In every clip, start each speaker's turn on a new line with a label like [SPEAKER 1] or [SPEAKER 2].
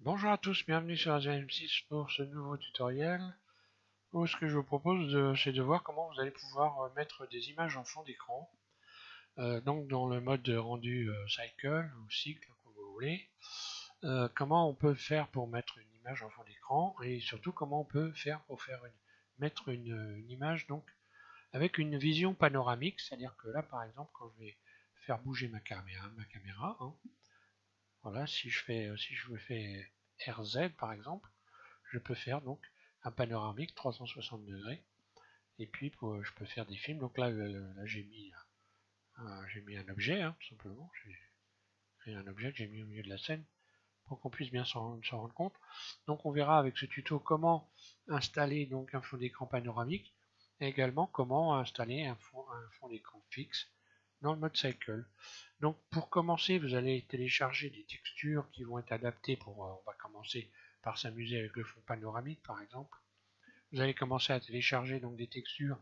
[SPEAKER 1] Bonjour à tous, bienvenue sur AZM6 pour ce nouveau tutoriel où ce que je vous propose c'est de voir comment vous allez pouvoir mettre des images en fond d'écran donc dans le mode de rendu cycle ou cycle comme vous voulez. Comment on peut faire pour mettre une image en fond d'écran et surtout comment on peut faire pour mettre une image donc avec une vision panoramique, c'est-à-dire que là par exemple quand je vais faire bouger ma caméra hein, voilà, si je fais RZ par exemple, je peux faire donc un panoramique 360 degrés et puis je peux faire des films. Donc là, j'ai mis un objet hein, tout simplement. J'ai un objet que j'ai mis au milieu de la scène pour qu'on puisse bien s'en rendre compte. Donc on verra avec ce tuto comment installer donc un fond d'écran panoramique et également comment installer un fond d'écran fixe dans le mode cycle. Donc pour commencer, vous allez télécharger des textures qui vont être adaptées on va commencer par s'amuser avec le fond panoramique par exemple. Vous allez commencer à télécharger donc des textures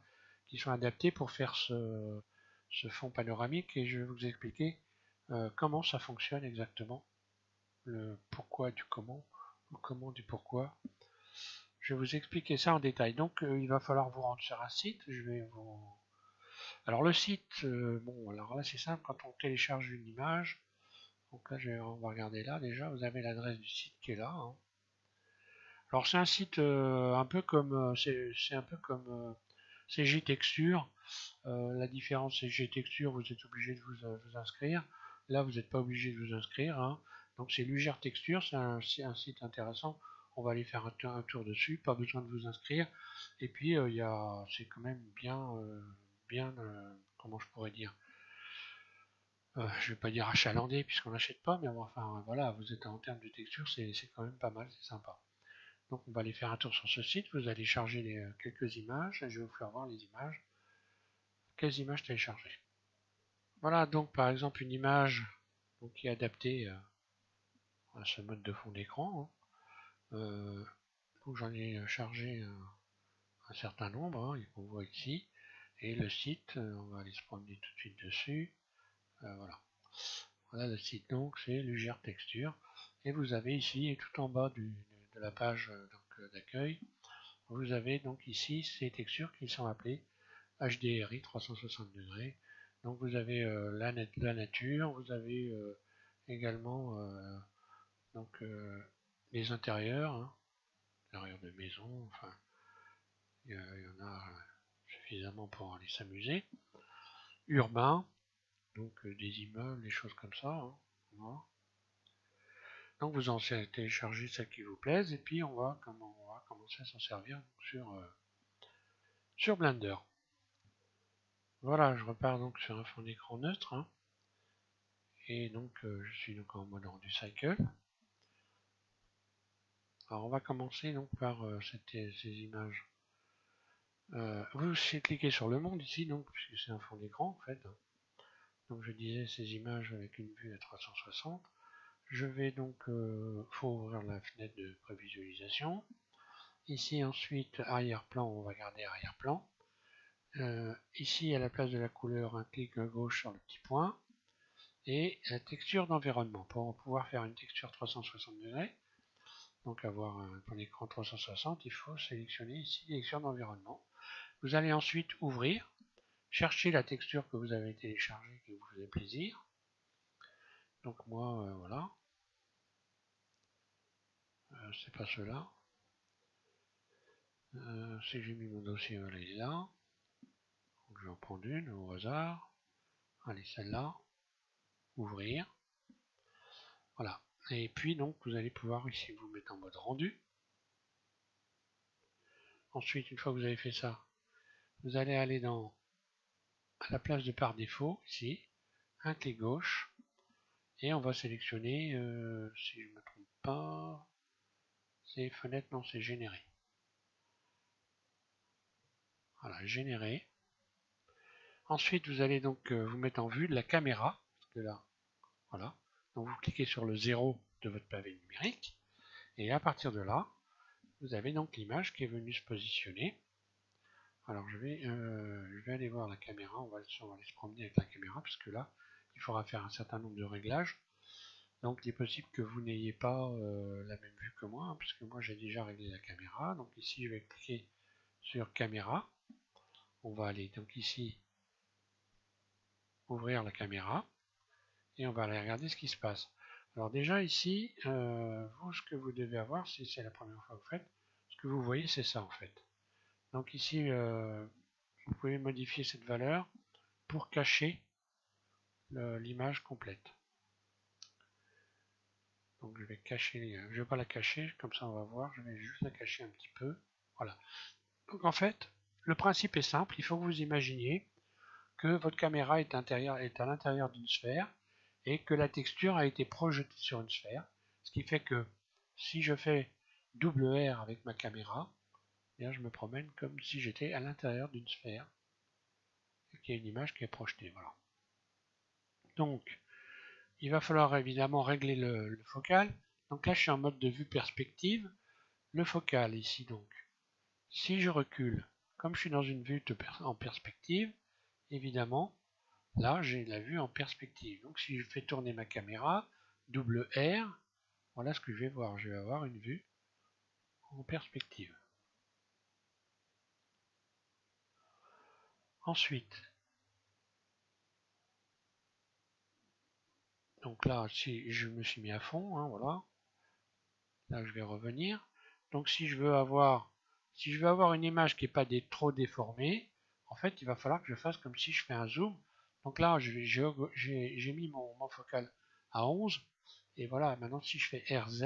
[SPEAKER 1] qui sont adaptées pour faire ce fond panoramique et je vais vous expliquer comment ça fonctionne exactement, le pourquoi du comment, le comment du pourquoi. Je vais vous expliquer ça en détail. Donc il va falloir vous rendre sur un site. Alors le site, bon alors là c'est simple, quand on télécharge une image, donc là on va regarder là déjà, vous avez l'adresse du site qui est là. Hein. Alors c'est un site un peu comme c'est un peu comme CG Texture. La différence CG Texture, vous êtes obligé de vous inscrire. Là, vous n'êtes pas obligé de vous inscrire. Hein. Donc c'est Lugère Texture, c'est un site intéressant. On va aller faire un tour dessus, pas besoin de vous inscrire. Et puis c'est quand même comment je pourrais dire, je vais pas dire achalandé puisqu'on n'achète pas, mais enfin voilà, vous êtes en termes de texture, c'est quand même pas mal, c'est sympa. Donc on va aller faire un tour sur ce site, vous allez charger quelques images, et je vais vous faire voir les images. Quelles images télécharger? Voilà donc par exemple une image donc, qui est adaptée à ce mode de fond d'écran. Hein. Donc j'en ai chargé un certain nombre, hein, qu'on voit ici. Et le site, on va aller se promener tout de suite dessus. Voilà. Voilà le site donc, c'est Lugère Texture. Et vous avez ici, tout en bas de la page d'accueil, vous avez donc ici ces textures qui sont appelées HDRI 360 degrés. Donc vous avez la nature, vous avez également donc les intérieurs, hein, intérieurs de maison, enfin il y en a suffisamment pour aller s'amuser. Urbain, donc des immeubles, des choses comme ça. Hein, voilà. Donc vous en téléchargez celles qui vous plaisent et puis on va commencer à s'en servir sur Blender. Voilà, je repars donc sur un fond d'écran neutre. Hein, et donc je suis donc en mode rendu cycle. Alors on va commencer donc par ces images. Vous cliquez sur le monde ici, donc puisque c'est un fond d'écran en fait. Donc je disais ces images avec une vue à 360. Je vais donc, faut ouvrir la fenêtre de prévisualisation. Ici ensuite arrière-plan, on va garder arrière-plan. Ici à la place de la couleur, un clic à gauche sur le petit point. Et la texture d'environnement. Pour pouvoir faire une texture 360 degrés, donc avoir un écran 360, il faut sélectionner ici texture d'environnement. Vous allez ensuite ouvrir, chercher la texture que vous avez téléchargée qui vous faisait plaisir. Donc moi, voilà, c'est pas cela. Si j'ai mis mon dossier, voilà, il est là. Donc je vais en prendre une au hasard. Allez, celle-là, ouvrir. Voilà. Et puis donc vous allez pouvoir ici vous mettre en mode rendu. Ensuite, une fois que vous avez fait ça, vous allez aller à la place de par défaut, ici, un clic gauche, et on va sélectionner, si je ne me trompe pas, c'est fenêtre, non, c'est générer. Voilà, générer. Ensuite, vous allez donc vous mettre en vue de la caméra, parce que là, voilà. Donc vous cliquez sur le 0 de votre pavé numérique, et à partir de là, vous avez donc l'image qui est venue se positionner. Alors je vais aller voir la caméra, on va aller se promener avec la caméra, parce que là, il faudra faire un certain nombre de réglages. Donc il est possible que vous n'ayez pas la même vue que moi, hein, puisque moi j'ai déjà réglé la caméra. Donc ici je vais cliquer sur caméra. On va aller donc ici ouvrir la caméra et on va aller regarder ce qui se passe. Alors déjà ici, vous ce que vous devez avoir, si c'est la première fois que vous faites, ce que vous voyez c'est ça en fait. Donc ici vous pouvez modifier cette valeur pour cacher l'image complète. Donc je vais cacher, je vais pas la cacher, comme ça on va voir, je vais juste la cacher un petit peu. Voilà. Donc en fait, le principe est simple, il faut que vous imaginiez que votre caméra est à l'intérieur d'une sphère et que la texture a été projetée sur une sphère. Ce qui fait que si je fais double R avec ma caméra, eh bien je me promène comme si j'étais à l'intérieur d'une sphère et qu'il y a une image qui est projetée. Voilà. Donc, il va falloir évidemment régler le focal. Donc là, je suis en mode de vue perspective. Le focal ici, donc, si je recule, comme je suis dans une vue en perspective, évidemment, là, j'ai la vue en perspective. Donc si je fais tourner ma caméra, double R, voilà ce que je vais voir. Je vais avoir une vue en perspective. Ensuite, donc là, si je me suis mis à fond, hein, voilà. Là, je vais revenir. Donc si je veux avoir une image qui n'est pas trop déformée, en fait, il va falloir que je fasse comme si je fais un zoom. Donc là, j'ai mis mon focal à 11. Et voilà, maintenant si je fais RZ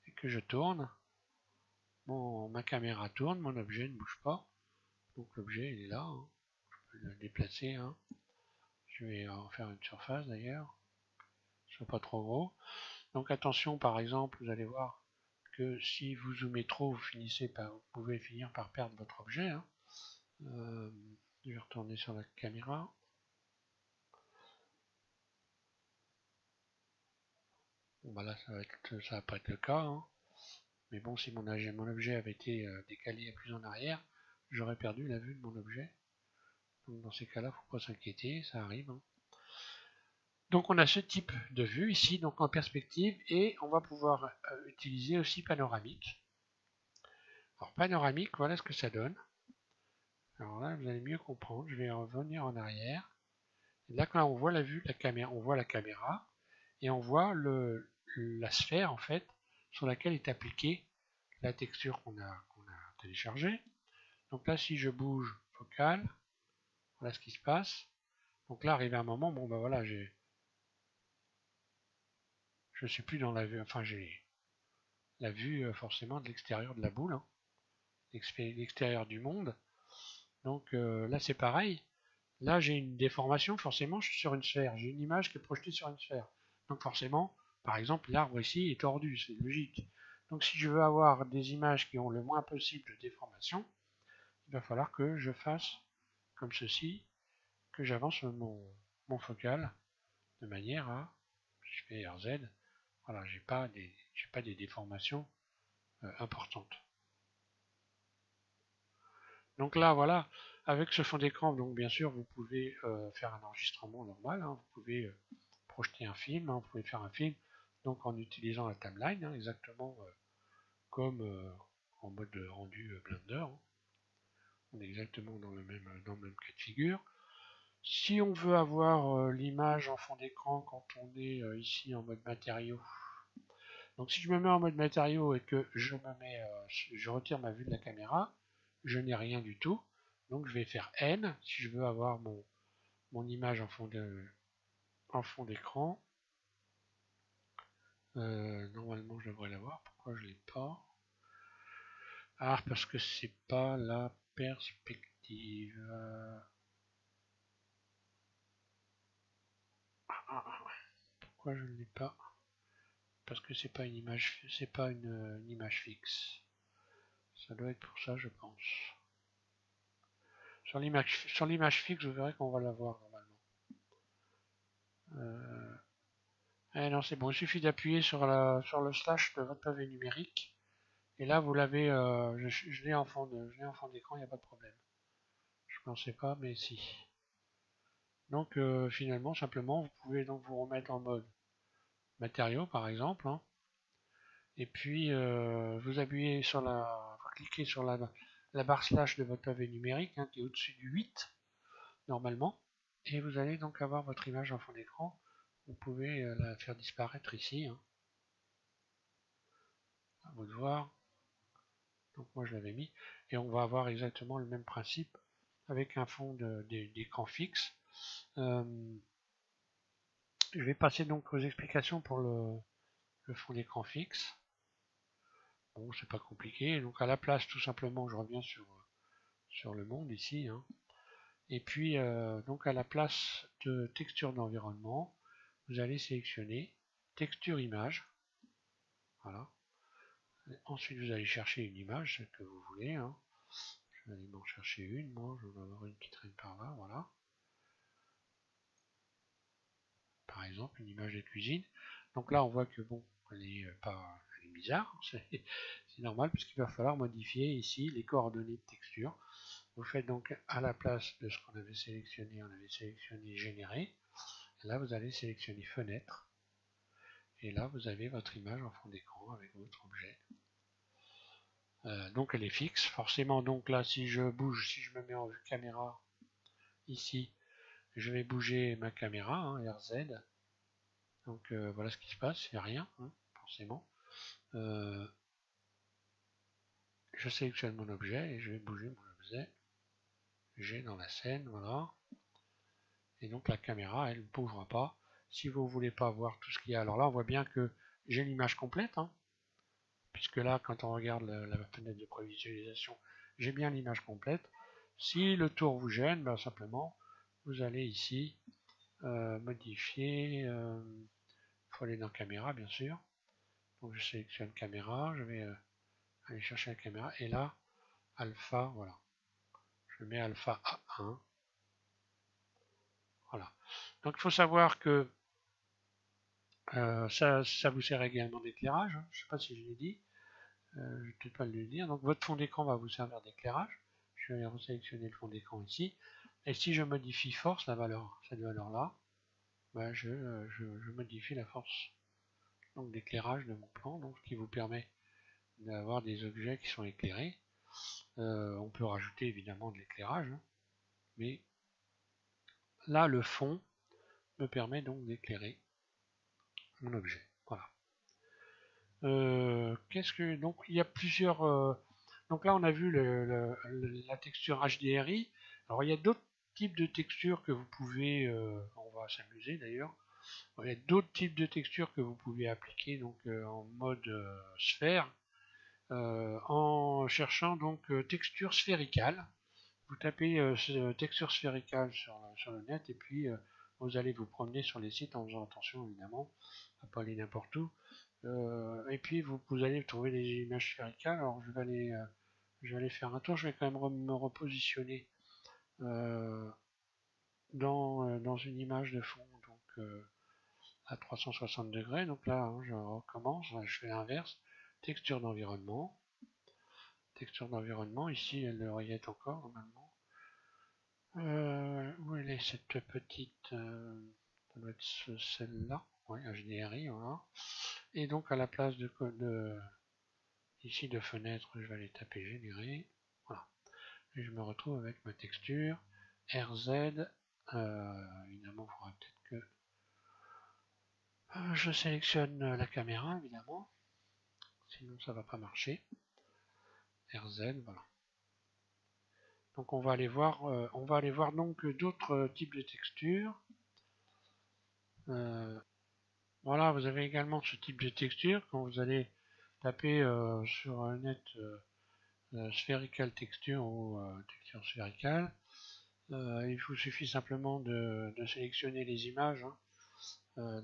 [SPEAKER 1] et que je tourne, ma caméra tourne, mon objet ne bouge pas. Donc l'objet il est là, hein. Je peux le déplacer. Hein. Je vais en faire une surface d'ailleurs, soit pas trop gros. Donc attention, par exemple, vous allez voir que si vous zoomez trop, vous pouvez finir par perdre votre objet. Hein. Je vais retourner sur la caméra. Bon bah là ça va pas être le cas. Hein. Mais bon, si mon objet avait été décalé plus en arrière, j'aurais perdu la vue de mon objet. Donc dans ces cas-là, il ne faut pas s'inquiéter, ça arrive. Hein. Donc on a ce type de vue ici, donc en perspective, et on va pouvoir utiliser aussi panoramique. Alors panoramique, voilà ce que ça donne. Alors là, vous allez mieux comprendre. Je vais revenir en arrière. Et là, on voit la vue, on voit la caméra, et on voit la sphère en fait sur laquelle est appliquée la texture qu'on a téléchargée. Donc là, si je bouge focal, voilà ce qui se passe. Donc là, arrivé à un moment, bon ben voilà, je suis plus dans la vue, enfin j'ai la vue forcément de l'extérieur de la boule, hein, l'extérieur du monde. Donc là c'est pareil. Là j'ai une déformation, forcément je suis sur une sphère. J'ai une image qui est projetée sur une sphère. Donc forcément, par exemple, l'arbre ici est tordu, c'est logique. Donc si je veux avoir des images qui ont le moins possible de déformation, il va falloir que je fasse comme ceci, que j'avance mon focal de manière à, si je fais RZ, voilà, j'ai pas des déformations importantes. Donc là, voilà, avec ce fond d'écran, donc bien sûr, vous pouvez faire un enregistrement normal, hein, vous pouvez projeter un film, hein, vous pouvez faire un film, donc en utilisant la timeline, hein, exactement comme en mode rendu Blender. Hein. On est exactement dans le même cas de figure. Si on veut avoir l'image en fond d'écran quand on est ici en mode matériaux, donc si je me mets en mode matériaux et que je retire ma vue de la caméra, je n'ai rien du tout. Donc je vais faire N si je veux avoir mon image en fond d'écran. Normalement je devrais l'avoir. Pourquoi je ne l'ai pas? Ah, parce que c'est pas la perspective. Pourquoi je ne l'ai pas? Parce que c'est pas une image, c'est pas une image fixe. Ça doit être pour ça, je pense. Sur l'image fixe, vous verrez qu'on va l'avoir normalement. Non, c'est bon, il suffit d'appuyer sur le slash de votre pavé numérique. Et là, vous l'avez, je l'ai en fond d'écran, il n'y a pas de problème. Je ne pensais pas, mais si. Donc finalement, simplement, vous pouvez donc vous remettre en mode matériaux par exemple, hein. Et puis vous appuyez sur vous cliquez sur la barre slash de votre clavier numérique, hein, qui est au-dessus du 8 normalement, et vous allez donc avoir votre image en fond d'écran. Vous pouvez la faire disparaître ici, hein. À vous de voir. Donc moi je l'avais mis, et on va avoir exactement le même principe avec un fond d'écran fixe. Je vais passer donc aux explications pour le fond d'écran fixe. Bon, c'est pas compliqué. Donc à la place, tout simplement, je reviens sur le monde ici, hein. Et puis donc à la place de texture d'environnement, vous allez sélectionner texture image. Voilà. Et ensuite vous allez chercher une image, celle que vous voulez, hein. Je vais aller m'en chercher une, moi, je vais avoir une qui traîne par là, voilà. Par exemple, une image de cuisine. Donc là, on voit que bon, elle est bizarre, c'est normal, puisqu'il va falloir modifier ici les coordonnées de texture. Vous faites donc à la place de ce qu'on avait sélectionné, on avait sélectionné générer. Et là, vous allez sélectionner fenêtre. Et là, vous avez votre image en fond d'écran avec votre objet. Donc elle est fixe. Forcément, donc là, si je bouge, si je me mets en vue caméra ici, je vais bouger ma caméra, hein, RZ. Donc voilà ce qui se passe, il n'y a rien, hein, forcément. Je sélectionne mon objet et je vais bouger mon objet. J'ai dans la scène, voilà. Et donc la caméra, elle ne bougera pas. Si vous ne voulez pas voir tout ce qu'il y a, alors là, on voit bien que j'ai l'image complète, hein, puisque là, quand on regarde la fenêtre de prévisualisation, j'ai bien l'image complète. Si le tour vous gêne, ben, simplement, vous allez ici modifier. Il faut aller dans caméra, bien sûr. Donc je sélectionne caméra, je vais aller chercher la caméra, et là, alpha, voilà. Je mets alpha A1. Voilà. Donc il faut savoir que ça vous sert également d'éclairage, hein. Je ne sais pas si je l'ai dit, je ne vais peut-être pas le dire. Donc votre fond d'écran va vous servir d'éclairage. Je vais resélectionner le fond d'écran ici. Et si je modifie force, cette valeur-là, ben je modifie la force d'éclairage de mon plan, donc ce qui vous permet d'avoir des objets qui sont éclairés. On peut rajouter évidemment de l'éclairage, hein, mais là le fond me permet donc d'éclairer mon objet. Voilà. Donc il y a plusieurs. Donc là on a vu la texture HDRI. Alors il y a d'autres types de textures que vous pouvez. On va s'amuser d'ailleurs. Il y a d'autres types de textures que vous pouvez appliquer donc en mode sphère, en cherchant donc texture sphéritale. Vous tapez texture sphéritale sur le net, et puis vous allez vous promener sur les sites en faisant attention évidemment à pas aller n'importe où. Et puis vous allez trouver des images sphéritales. Alors je vais aller faire un tour. Je vais quand même me repositionner dans une image de fond, donc à 360 degrés. Donc là, hein, je recommence. Je fais l'inverse. Texture d'environnement. Texture d'environnement. Ici, elle devrait y être encore normalement. Où elle est cette petite, ça doit être celle-là. Oui, HDRI, voilà. Et donc à la place ici de fenêtre, je vais aller taper générer. Voilà. Et je me retrouve avec ma texture RZ. Évidemment, il faudra peut-être que je sélectionne la caméra, évidemment. Sinon, ça va pas marcher. RZ, voilà. Donc on va aller voir donc d'autres types de textures. Voilà, vous avez également ce type de texture quand vous allez taper sur un net sphérical texture ou texture sphéricale. Il vous suffit simplement de sélectionner les images, hein,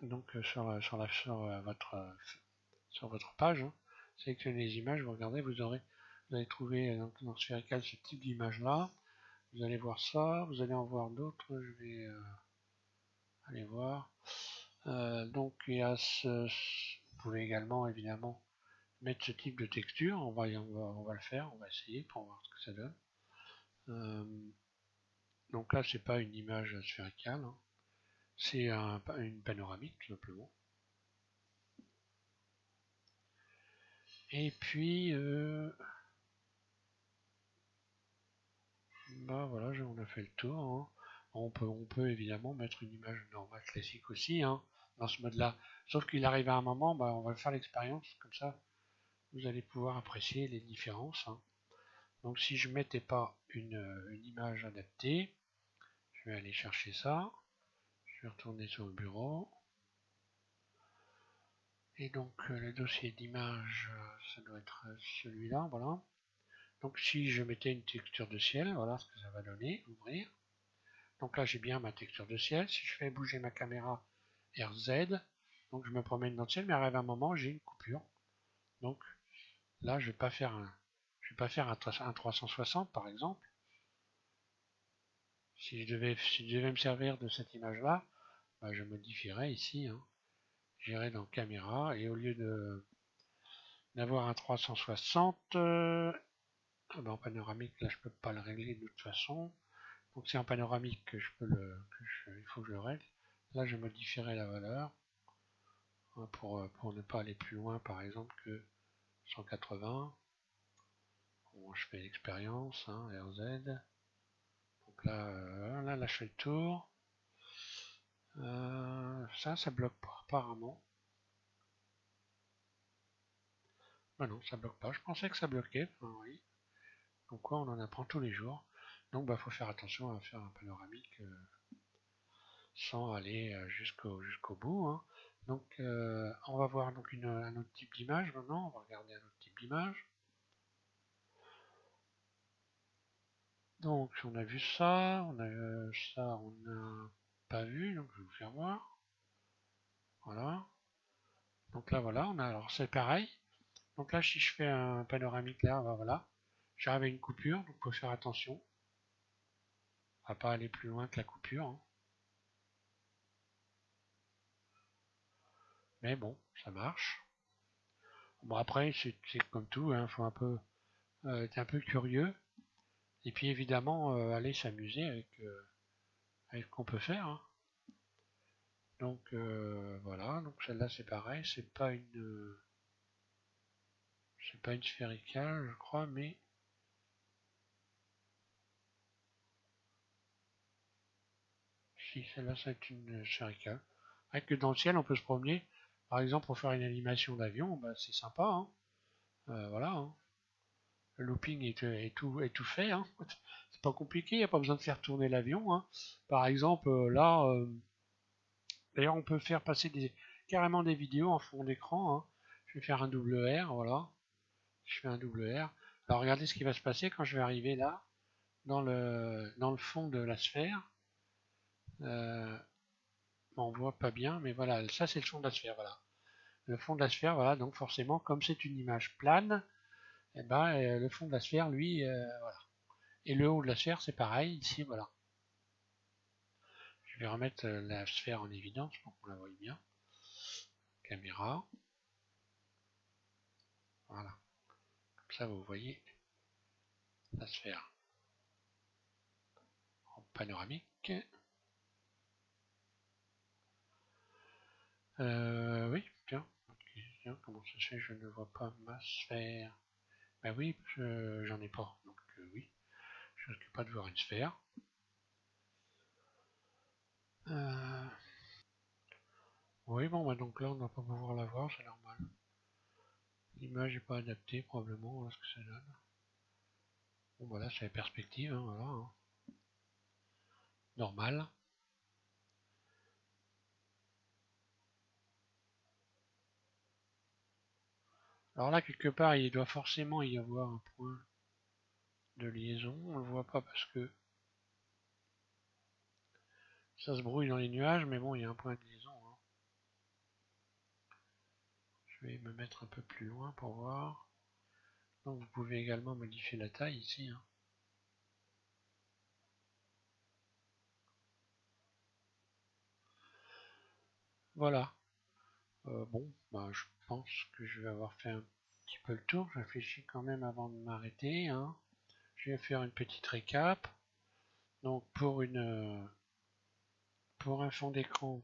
[SPEAKER 1] donc sur votre page, hein. Sélectionnez les images, vous regardez, vous allez trouver donc, dans sphérical ce type d'image là. Vous allez voir ça, vous allez en voir d'autres. Je vais aller voir. Donc il y a vous pouvez également évidemment mettre ce type de texture. On va le faire, on va essayer pour voir ce que ça donne. Donc là c'est pas une image sphéricale, hein. C'est une panoramique tout simplement. Et puis, bah voilà, on a fait le tour. Hein. On peut évidemment mettre une image normale classique aussi, hein, dans ce mode-là. Sauf qu'il arrive à un moment, bah, on va faire l'expérience, comme ça, vous allez pouvoir apprécier les différences. Hein. Donc si je mettais pas une image adaptée, je vais aller chercher ça. Je vais retourner sur le bureau. Et donc le dossier d'image, ça doit être celui-là, voilà. Donc si je mettais une texture de ciel, voilà ce que ça va donner, ouvrir. Donc là j'ai bien ma texture de ciel. Si je fais bouger ma caméra RZ, donc je me promène dans le ciel, mais arrive un moment j'ai une coupure. Donc là je vais pas faire un 360 par exemple. Si je devais me servir de cette image là, bah, je modifierais ici. Hein. J'irai dans caméra et au lieu d'avoir un 360, ah ben en panoramique là je peux pas le régler de toute façon. Donc c'est en panoramique que il faut que je le règle. Là je modifierai la valeur hein, pour ne pas aller plus loin par exemple que 180. Bon, je fais l'expérience, hein, RZ. Donc là je fais le tour. Ça bloque pas apparemment. Bah non, ça bloque pas. Je pensais que ça bloquait. Enfin, oui. Donc quoi, on en apprend tous les jours. Donc bah faut faire attention à faire un panoramique sans aller jusqu'au bout. Hein. Donc on va voir donc un autre type d'image maintenant. On va regarder un autre type d'image. Donc on a vu ça, on n'a pas vu, donc je vais vous faire voir. Voilà. Donc là voilà, alors c'est pareil. Donc là si je fais un panoramique là, bah, voilà, j'arrive à une coupure, donc il faut faire attention à pas aller plus loin que la coupure. Hein. Mais bon, ça marche. Bon après c'est comme tout, hein, faut être un peu curieux. Et puis évidemment aller s'amuser avec ce qu'on peut faire. Hein. Donc voilà, donc celle-là c'est pareil, c'est pas une sphéricale je crois, mais si celle-là c'est une sphéricale. Avec que dans le ciel on peut se promener, par exemple pour faire une animation d'avion, bah, c'est sympa. Hein. Voilà, hein. Le looping est tout fait. Hein. C'est pas compliqué, il n'y a pas besoin de faire tourner l'avion. Hein. Par exemple là, d'ailleurs on peut faire passer carrément des vidéos en fond d'écran. Hein. Je vais faire un double R, voilà. Je fais un double R. Alors regardez ce qui va se passer quand je vais arriver là, dans le fond de la sphère. On voit pas bien, mais voilà, ça c'est le fond de la sphère, voilà. Le fond de la sphère, voilà, donc forcément, comme c'est une image plane, eh ben, le fond de la sphère, lui, voilà. Et le haut de la sphère, c'est pareil, ici, voilà. Je vais remettre la sphère en évidence pour qu'on la voie bien. Caméra. Voilà. Comme ça, vous voyez la sphère en panoramique. Oui, tiens. Comment ça se fait, je ne vois pas ma sphère. Ben oui, j'en ai pas. Donc oui, je ne risque pas de voir une sphère. Euh, oui, bon, bah donc là, on ne va pas pouvoir la voir, c'est normal. L'image n'est pas adaptée, probablement, voilà ce que ça donne. Bon, voilà, c'est la perspective, hein, voilà. Hein. Normal. Alors là, quelque part, il doit forcément y avoir un point de liaison. On le voit pas parce que ça se brouille dans les nuages, mais bon, il y a un point de liaison. Hein. Je vais me mettre un peu plus loin pour voir. Donc vous pouvez également modifier la taille ici. Hein. Voilà. Bon, bah, je pense que je vais avoir fait un petit peu le tour. Je réfléchis quand même avant de m'arrêter. Hein. Je vais faire une petite récap. Donc pour un fond d'écran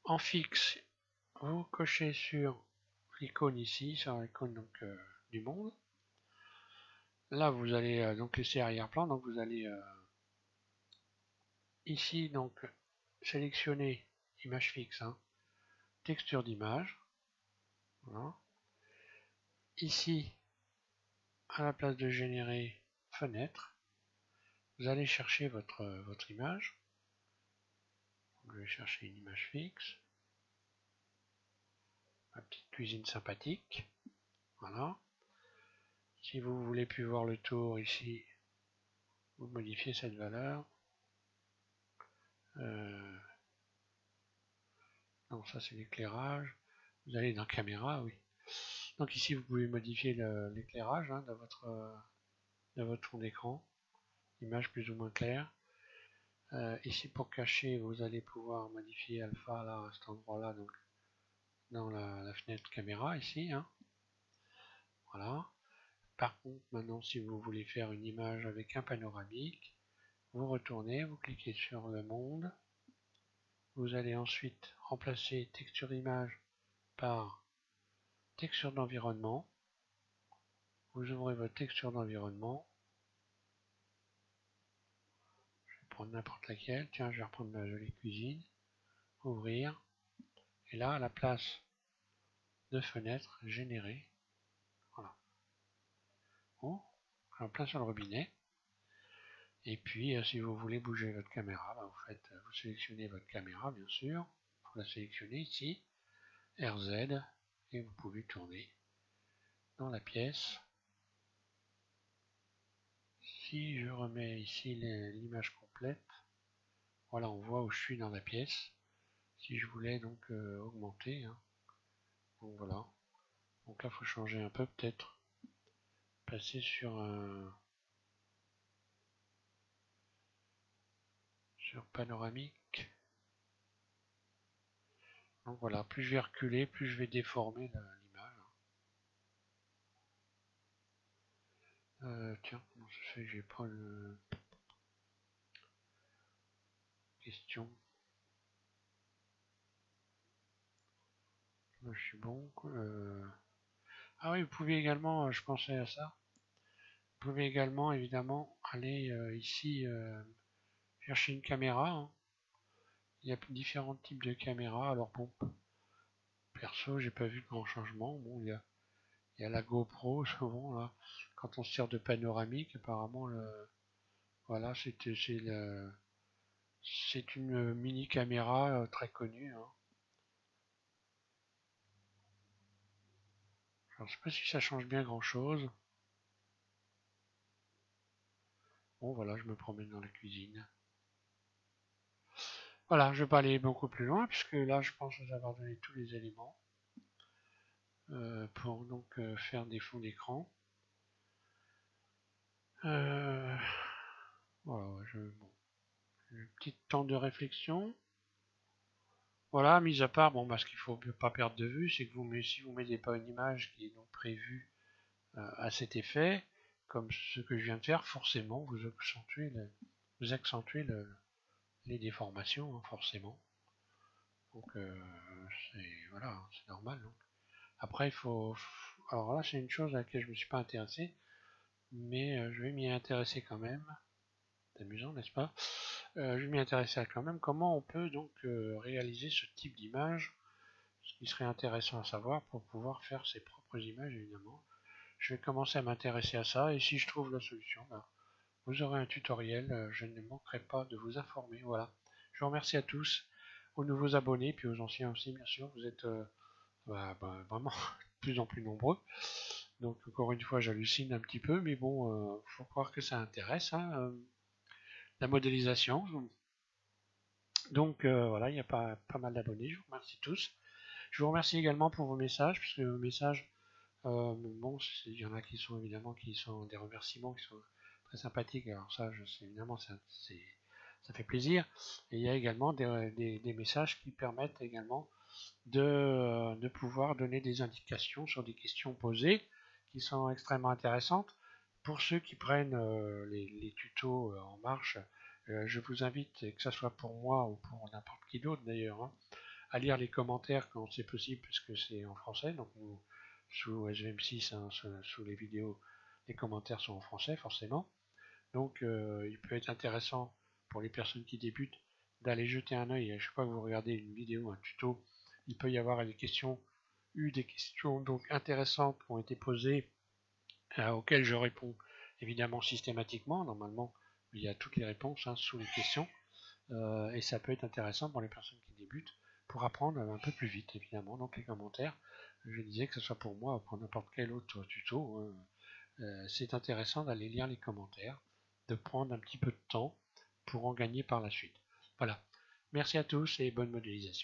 [SPEAKER 1] en fixe, vous cochez sur l'icône ici, sur l'icône donc du monde. Là, vous allez donc laisser arrière-plan, donc vous allez ici donc sélectionner image fixe, hein, texture d'image. Voilà. Ici, à la place de générer fenêtre, vous allez chercher votre image. Je vais chercher une image fixe. Ma petite cuisine sympathique. Voilà. Si vous voulez plus voir le tour ici, vous modifiez cette valeur. Non, ça c'est l'éclairage. Vous allez dans caméra, oui. Donc ici, vous pouvez modifier l'éclairage hein, de votre fond d'écran. Image plus ou moins claire. Ici, pour cacher, vous allez pouvoir modifier alpha là, à cet endroit-là, donc dans la fenêtre caméra ici. Hein. Voilà. Par contre, maintenant, si vous voulez faire une image avec un panoramique, vous retournez, vous cliquez sur le monde. Vous allez ensuite remplacer texture image par texture d'environnement. Vous ouvrez votre texture d'environnement. Je vais prendre n'importe laquelle. Tiens, je vais reprendre ma jolie cuisine. Ouvrir. Et là, à la place de fenêtre, générer. Voilà. Bon, en plein sur le robinet. Et puis, si vous voulez bouger votre caméra, bah, vous sélectionnez votre caméra, bien sûr. Vous la sélectionnez ici, RZ, et vous pouvez tourner dans la pièce. Si je remets ici l'image complète, voilà, on voit où je suis dans la pièce. Si je voulais donc augmenter, hein. Donc voilà. Donc là, il faut changer un peu peut-être. Passer sur panoramique. Donc voilà, plus je vais reculer, plus je vais déformer l'image. Tiens, comment ça fait que j'ai pas le question. Là, je suis bon. Ah oui, vous pouvez également, je pensais à ça. Vous pouvez également évidemment aller ici chercher une caméra. Hein. Il y a différents types de caméras. Alors bon, perso, j'ai pas vu de grand changement. Bon, il y a la GoPro souvent là. Quand on se sert de panoramique, apparemment voilà, c'est une mini caméra très connue. Hein. Alors, je sais pas si ça change bien grand chose. Bon voilà, je me promène dans la cuisine. Voilà, je vais pas aller beaucoup plus loin puisque là je pense vous avoir donné tous les éléments pour donc faire des fonds d'écran. Voilà, bon, un petit temps de réflexion. Voilà, mis à part, bon, ce qu'il faut pas perdre de vue, c'est que si vous mettez pas une image qui est donc prévue à cet effet, comme ce que je viens de faire, forcément vous accentuez les déformations, hein, forcément. Donc voilà, c'est normal. Donc. Après, alors là, c'est une chose à laquelle je me suis pas intéressé, mais je vais m'y intéresser quand même. C'est amusant, n'est-ce pas? Je vais m'y intéresser quand même. Comment on peut donc réaliser ce type d'image, ce qui serait intéressant à savoir pour pouvoir faire ses propres images, évidemment. Je vais commencer à m'intéresser à ça, et si je trouve la solution, vous aurez un tutoriel, je ne manquerai pas de vous informer. Voilà. Je vous remercie à tous, aux nouveaux abonnés, puis aux anciens aussi, bien sûr. Vous êtes vraiment de plus en plus nombreux. Donc encore une fois, j'hallucine un petit peu, mais bon, faut croire que ça intéresse, hein, la modélisation. Donc voilà, il y a pas mal d'abonnés. Je vous remercie tous. Je vous remercie également pour vos messages, puisque vos messages, bon, il y en a qui sont évidemment qui sont des remerciements qui sont très sympathiques. Alors ça, évidemment, ça fait plaisir. Et il y a également des messages qui permettent également de pouvoir donner des indications sur des questions posées qui sont extrêmement intéressantes. Pour ceux qui prennent les tutos en marche, Je vous invite, que ce soit pour moi ou pour n'importe qui d'autre d'ailleurs, hein, à lire les commentaires quand c'est possible, puisque c'est en français. Donc nous, sous SVM6, hein, sous les vidéos, les commentaires sont en français forcément. Donc il peut être intéressant pour les personnes qui débutent d'aller jeter un œil. À chaque fois que vous regardez une vidéo, un tuto, il peut y avoir des questions donc intéressantes qui ont été posées, auxquelles je réponds évidemment systématiquement. Normalement, il y a toutes les réponses, hein, sous les questions. Et ça peut être intéressant pour les personnes qui débutent pour apprendre un peu plus vite, évidemment. Donc les commentaires, je disais que ce soit pour moi ou pour n'importe quel autre tuto, c'est intéressant d'aller lire les commentaires, de prendre un petit peu de temps pour en gagner par la suite. Voilà. Merci à tous et bonne modélisation.